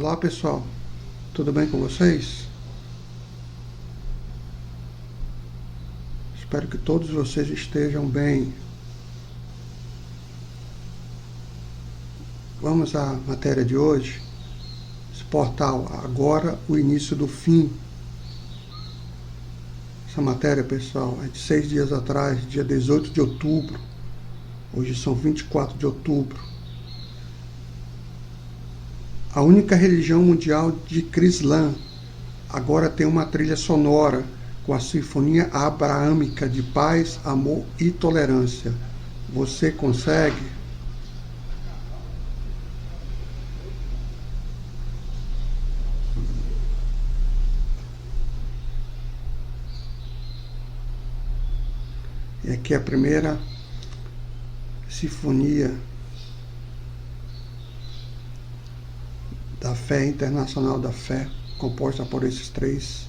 Olá pessoal, tudo bem com vocês? Espero que todos vocês estejam bem. Vamos à matéria de hoje. Esse portal, agora o início do fim. Essa matéria, pessoal, é de 6 dias atrás, dia 18 de outubro. Hoje são 24 de outubro. A única religião mundial de Crislã agora tem uma trilha sonora com a sinfonia abraâmica de paz, amor e tolerância. Você consegue? E aqui a primeira sinfonia da Fé Internacional da Fé, composta por esses três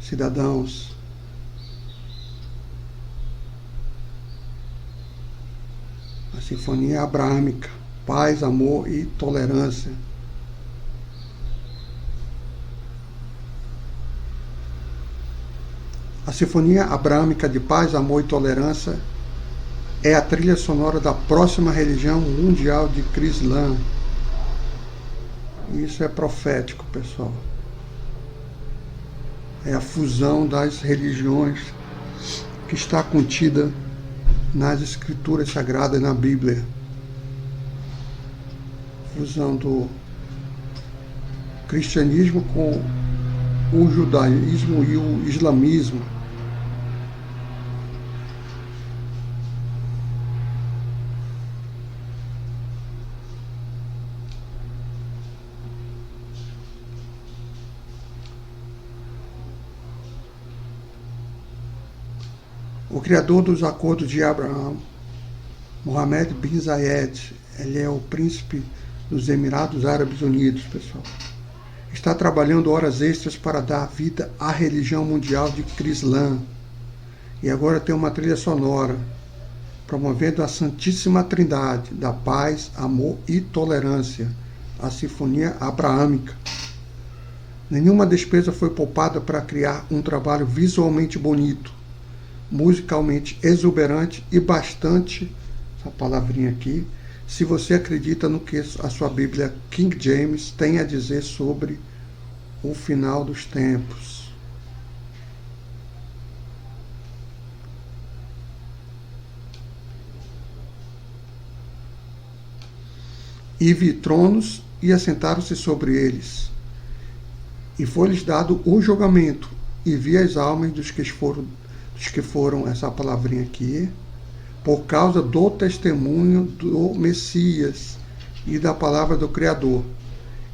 cidadãos. A sinfonia abraâmica, paz, amor e tolerância. A sinfonia abraâmica de paz, amor e tolerância é a trilha sonora da próxima religião mundial de Crislã. Isso é profético, pessoal. É a fusão das religiões que está contida nas escrituras sagradas, na Bíblia. Fusão do cristianismo com o judaísmo e o islamismo. O criador dos acordos de Abraão, Mohammed bin Zayed, ele é o príncipe dos Emirados Árabes Unidos, pessoal. Está trabalhando horas extras para dar vida à religião mundial de Crislã. E agora tem uma trilha sonora promovendo a Santíssima Trindade da paz, amor e tolerância, a sinfonia abraâmica. Nenhuma despesa foi poupada para criar um trabalho visualmente bonito, musicalmente exuberante e bastante, essa palavrinha aqui, se você acredita no que a sua Bíblia King James tem a dizer sobre o final dos tempos. E vi tronos e assentaram-se sobre eles. E foi-lhes dado o julgamento, e vi as almas dos que foram, essa palavrinha aqui, por causa do testemunho do Messias e da palavra do Criador,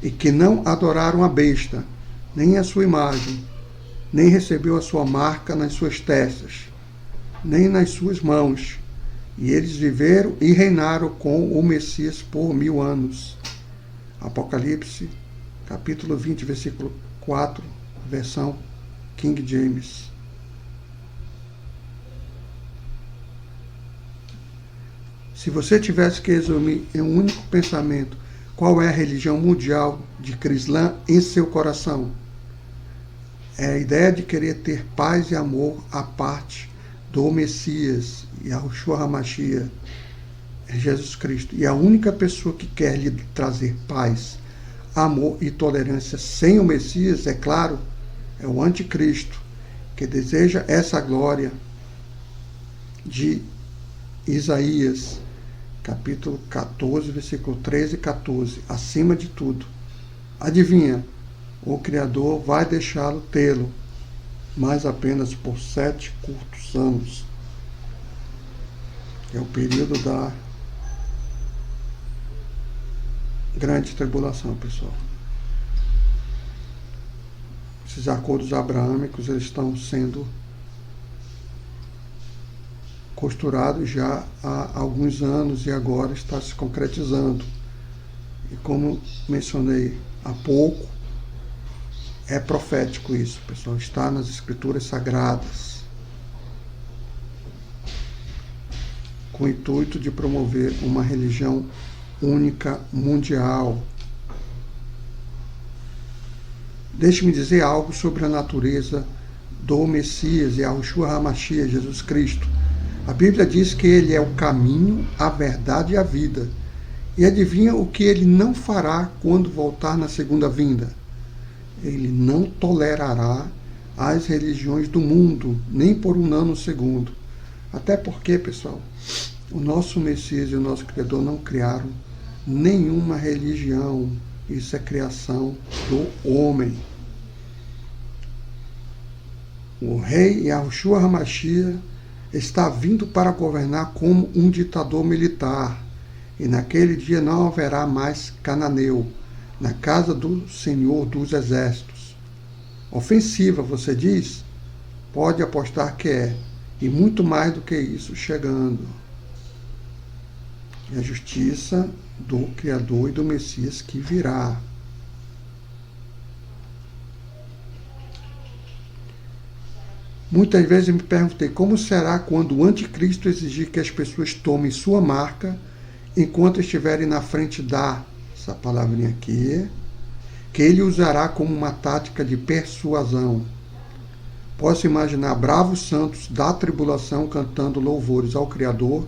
e que não adoraram a besta, nem a sua imagem, nem recebeu a sua marca nas suas testas, nem nas suas mãos. E eles viveram e reinaram com o Messias por 1000 anos. Apocalipse, capítulo 20, versículo 4, versão King James. Se você tivesse que resumir em um único pensamento qual é a religião mundial de Crislã em seu coração, é a ideia de querer ter paz e amor à parte do Messias, Yahushua HaMashiach, Jesus Cristo. E a única pessoa que quer lhe trazer paz, amor e tolerância sem o Messias, é claro, é o anticristo, que deseja essa glória de Isaías, capítulo 14, versículo 13 e 14. Acima de tudo, adivinha, o Criador vai deixá-lo tê-lo, mas apenas por 7 curtos anos. É o período da grande tribulação, pessoal. Esses acordos abraâmicos, eles estão sendo costurados já há alguns anos e agora está se concretizando. E como mencionei há pouco, é profético isso, pessoal. Está nas escrituras sagradas, com o intuito de promover uma religião única mundial. Deixe-me dizer algo sobre a natureza do Messias, Yahushua HaMashiach, Jesus Cristo. A Bíblia diz que ele é o caminho, a verdade e a vida. E adivinha o que ele não fará quando voltar na segunda vinda? Ele não tolerará as religiões do mundo, nem por um nanosegundo. Até porque, pessoal, o nosso Messias e o nosso Criador não criaram nenhuma religião. Isso é criação do homem. O rei Yahushua HaMashiach está vindo para governar como um ditador militar. E naquele dia não haverá mais cananeu na casa do Senhor dos Exércitos. Ofensiva, você diz? Pode apostar que é. E muito mais do que isso chegando. É a justiça do Criador e do Messias que virá. Muitas vezes eu me perguntei como será quando o anticristo exigir que as pessoas tomem sua marca enquanto estiverem na frente essa palavrinha aqui, que ele usará como uma tática de persuasão. Posso imaginar bravos santos da tribulação cantando louvores ao Criador,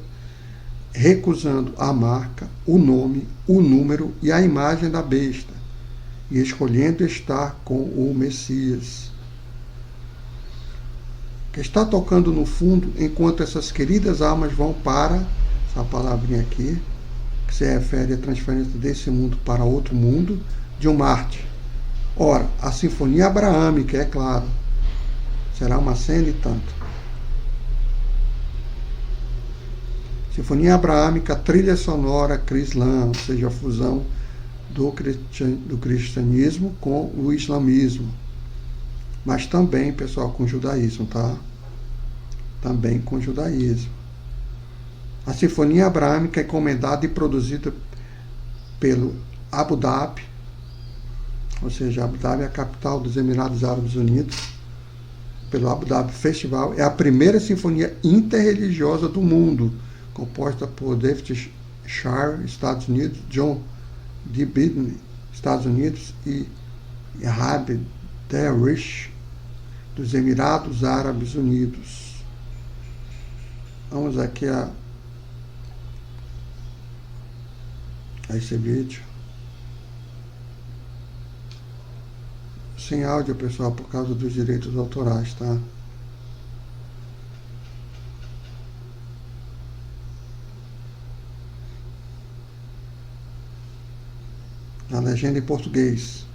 recusando a marca, o nome, o número e a imagem da besta, e escolhendo estar com o Messias. Que está tocando no fundo enquanto essas queridas almas vão para, essa palavrinha aqui, que se refere à transferência desse mundo para outro mundo, de um Marte. Ora, a Sinfonia Abraâmica, é claro, será uma cena e tanto. Sinfonia Abraâmica, trilha sonora Crislã, ou seja, a fusão do cristianismo com o islamismo. Mas também, pessoal, com o judaísmo, tá? Também com o judaísmo. A Sinfonia Abraâmica é encomendada e produzida pelo Abu Dhabi, ou seja, Abu Dhabi é a capital dos Emirados Árabes Unidos, pelo Abu Dhabi Festival. É a primeira sinfonia interreligiosa do mundo, composta por David Shire, Estados Unidos, John D. Bidney, Estados Unidos, e Yahab Derish, dos Emirados Árabes Unidos. Vamos aqui a esse vídeo. Sem áudio, pessoal, por causa dos direitos autorais, tá? A legenda em português.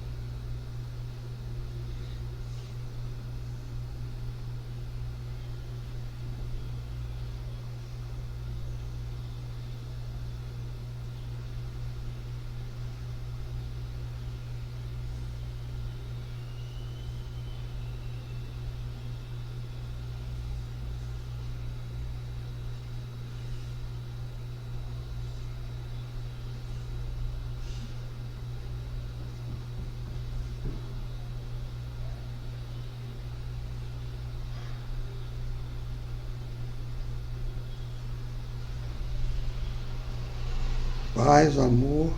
Paz, amor,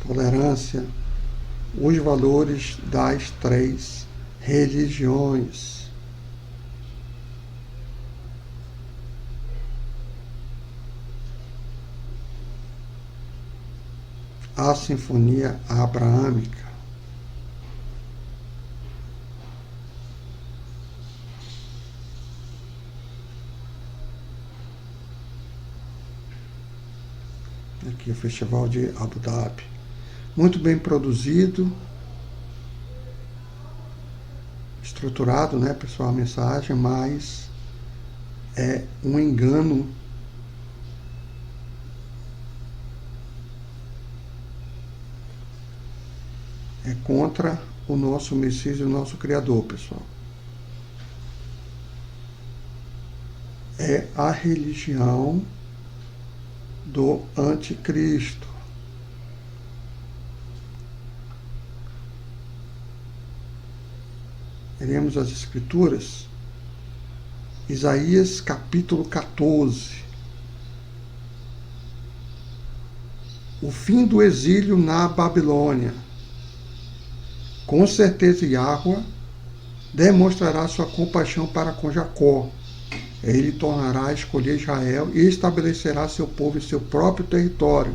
tolerância, os valores das 3 religiões. A Sinfonia Abraâmica. Aqui o Festival de Abu Dhabi. Muito bem produzido, estruturado, né, pessoal, a mensagem, mas é um engano contra o nosso Messias e o nosso Criador, pessoal. É a religião do anticristo. Veremos as escrituras. Isaías capítulo 14. O fim do exílio na Babilônia. Com certeza Yahweh demonstrará sua compaixão para com Jacó. Ele tornará a escolher Israel e estabelecerá seu povo em seu próprio território.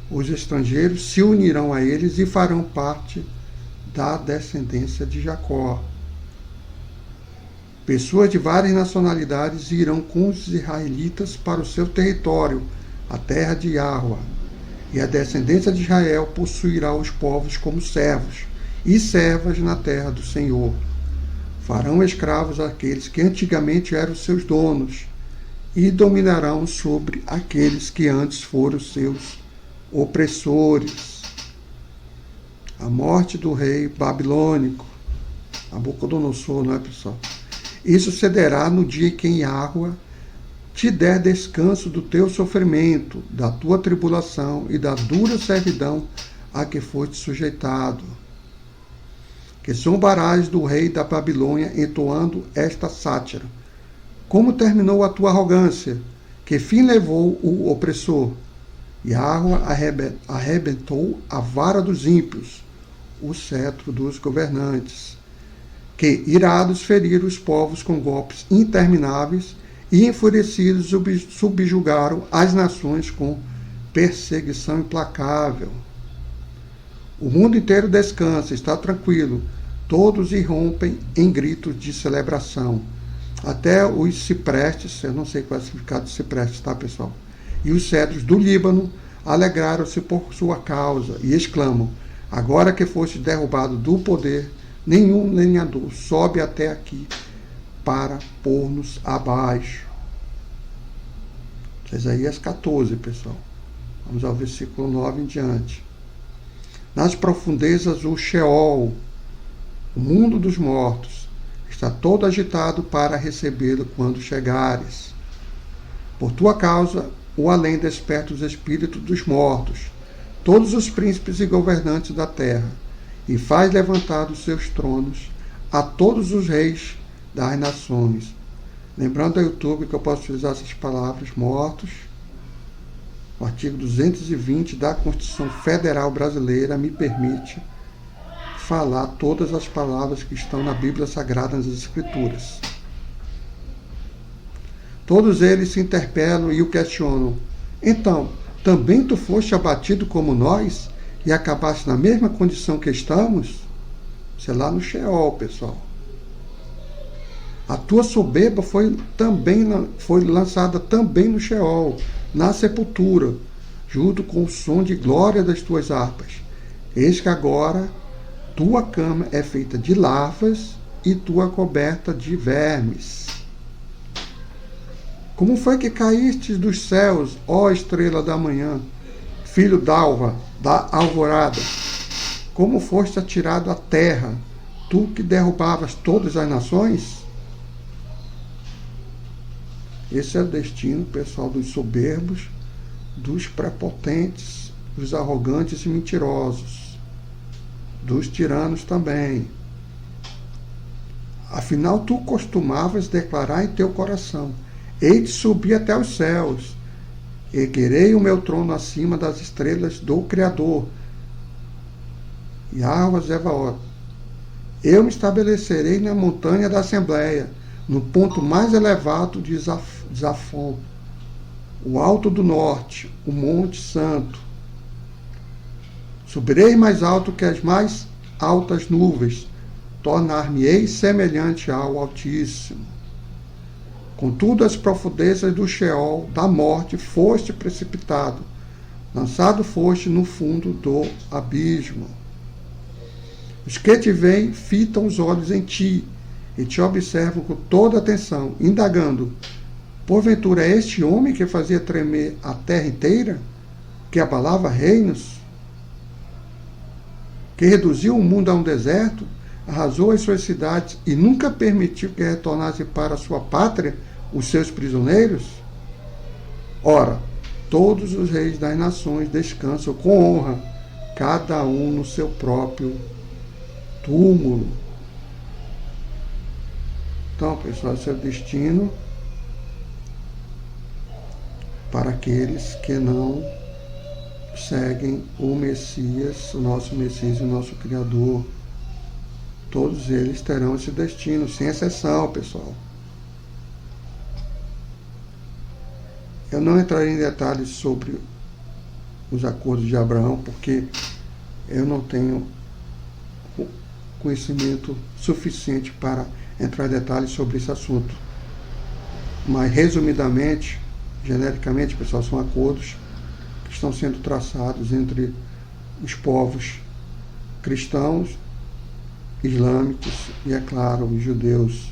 Os estrangeiros se unirão a eles e farão parte da descendência de Jacó. Pessoas de várias nacionalidades irão com os israelitas para o seu território, a terra de Yahweh, e a descendência de Israel possuirá os povos como servos e servas na terra do Senhor. Farão escravos aqueles que antigamente eram seus donos e dominarão sobre aqueles que antes foram seus opressores. A morte do rei babilônico, Nabucodonosor, não é, pessoal? Isso sucederá no dia em que Yahweh te der descanso do teu sofrimento, da tua tribulação e da dura servidão a que foste sujeitado. Que zombarás do rei da Babilônia entoando esta sátira. Como terminou a tua arrogância? Que fim levou o opressor? Yahweh arrebentou a vara dos ímpios, o cetro dos governantes, que, irados, feriram os povos com golpes intermináveis e, enfurecidos, subjugaram as nações com perseguição implacável. O mundo inteiro descansa, está tranquilo. Todos irrompem em gritos de celebração. Até os ciprestes, eu não sei qual é o significado de ciprestes, tá, pessoal? E os cedros do Líbano alegraram-se por sua causa e exclamam: agora que foste derrubado do poder, nenhum lenhador sobe até aqui para pôr-nos abaixo. Isaías 14, pessoal. Vamos ao versículo 9 em diante. Nas profundezas o Sheol, o mundo dos mortos, está todo agitado para recebê-lo quando chegares. Por tua causa, o além desperta os espíritos dos mortos, todos os príncipes e governantes da terra, e faz levantar os seus tronos a todos os reis das nações. Lembrando ao YouTube que eu posso utilizar essas palavras: mortos. O artigo 220 da Constituição Federal Brasileira me permite falar todas as palavras que estão na Bíblia Sagrada, nas Escrituras. Todos eles se interpelam e o questionam: então, também tu foste abatido como nós e acabaste na mesma condição que estamos? Isso é lá no Sheol, pessoal. A tua soberba foi lançada também no Sheol, na sepultura, junto com o som de glória das tuas harpas. Eis que agora tua cama é feita de larvas e tua coberta de vermes. Como foi que caíste dos céus, ó estrela da manhã, filho d'alva, da alvorada? Como foste atirado à terra, tu que derrubavas todas as nações? Esse é o destino, pessoal, dos soberbos, dos prepotentes, dos arrogantes e mentirosos, dos tiranos também. Afinal, tu costumavas declarar em teu coração: hei de subir até os céus, erguerei o meu trono acima das estrelas do Criador. Yahweh Zevaot. Eu me estabelecerei na montanha da Assembleia, no ponto mais elevado de Zafon, o alto do norte, o Monte Santo. Subirei mais alto que as mais altas nuvens, tornar-me-ei semelhante ao Altíssimo. Contudo, as profundezas do Sheol, da morte, foste precipitado, lançado foste no fundo do abismo. Os que te veem fitam os olhos em ti e te observam com toda atenção, indagando: porventura é este homem que fazia tremer a terra inteira, que abalava reinos, que reduziu o mundo a um deserto, arrasou as suas cidades e nunca permitiu que retornasse para a sua pátria os seus prisioneiros? Ora, todos os reis das nações descansam com honra, cada um no seu próprio túmulo. Então, pessoal, esse é o destino para aqueles que não seguem o Messias, o nosso Messias e o nosso Criador, todos eles terão esse destino, sem exceção, pessoal. Eu não entrarei em detalhes sobre os acordos de Abraão, porque eu não tenho conhecimento suficiente para entrar em detalhes sobre esse assunto. Mas, resumidamente, genericamente, pessoal, são acordos que estão sendo traçados entre os povos cristãos, islâmicos e, é claro, os judeus.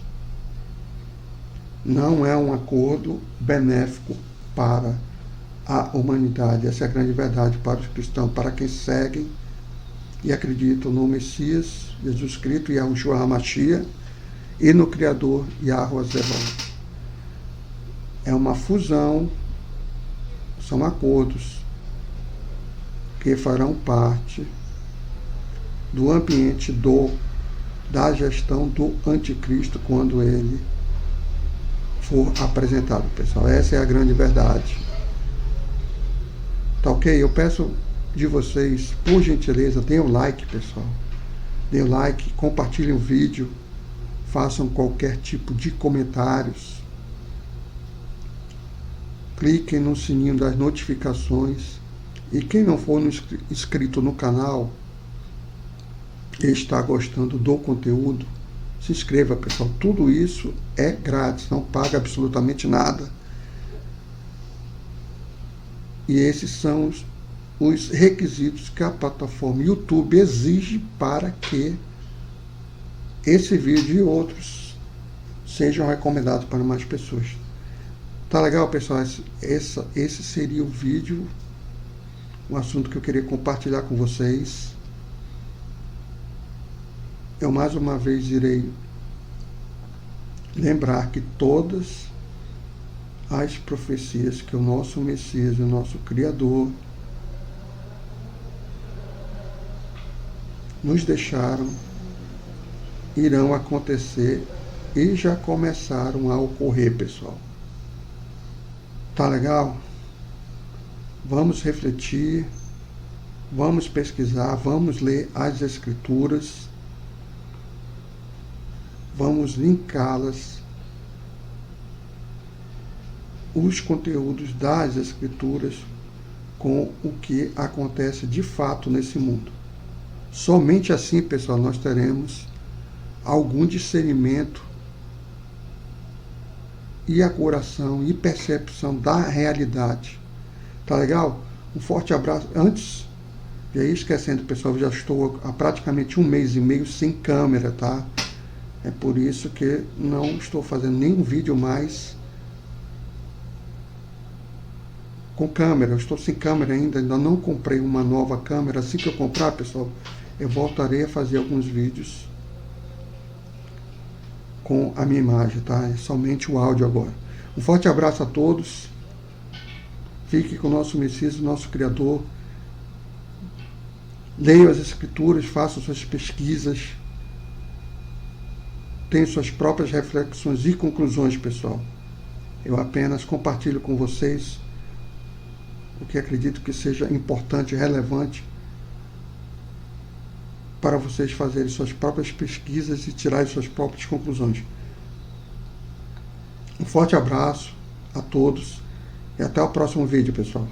Não é um acordo benéfico para a humanidade. Essa é a grande verdade para os cristãos, para quem seguem e acreditam no Messias, Jesus Cristo, Yahushua HaMashiach, e no Criador, Yahuwah Zevon. É uma fusão, são acordos que farão parte do ambiente da gestão do anticristo quando ele for apresentado, pessoal. Essa é a grande verdade. Tá ok? Eu peço de vocês, por gentileza, deem um like, pessoal. Deem um like, compartilhem o vídeo, façam qualquer tipo de comentários. Cliquem no sininho das notificações. E quem não for inscrito no canal e está gostando do conteúdo, se inscreva, pessoal. Tudo isso é grátis, não paga absolutamente nada. E esses são os requisitos que a plataforma YouTube exige para que esse vídeo e outros sejam recomendados para mais pessoas. Tá legal, pessoal? Esse seria o vídeo, um assunto que eu queria compartilhar com vocês. Eu mais uma vez irei lembrar que todas as profecias que o nosso Messias, o nosso Criador, nos deixaram, irão acontecer e já começaram a ocorrer, pessoal. Tá legal? Vamos refletir, vamos pesquisar, vamos ler as Escrituras, vamos linká-las, os conteúdos das Escrituras, com o que acontece de fato nesse mundo. Somente assim, pessoal, nós teremos algum discernimento e acuração e percepção da realidade. Tá legal? Um forte abraço. Antes de ir esquecendo, pessoal, eu já estou há praticamente 1 mês e meio sem câmera, tá? É por isso que não estou fazendo nenhum vídeo mais com câmera. Eu estou sem câmera ainda não comprei uma nova câmera. Assim que eu comprar, pessoal, eu voltarei a fazer alguns vídeos com a minha imagem, tá? É somente o áudio agora. Um forte abraço a todos. Fique com o nosso Messias, o nosso Criador. Leiam as Escrituras, façam suas pesquisas. Tenham suas próprias reflexões e conclusões, pessoal. Eu apenas compartilho com vocês o que acredito que seja importante e relevante para vocês fazerem suas próprias pesquisas e tirarem suas próprias conclusões. Um forte abraço a todos e até o próximo vídeo, pessoal.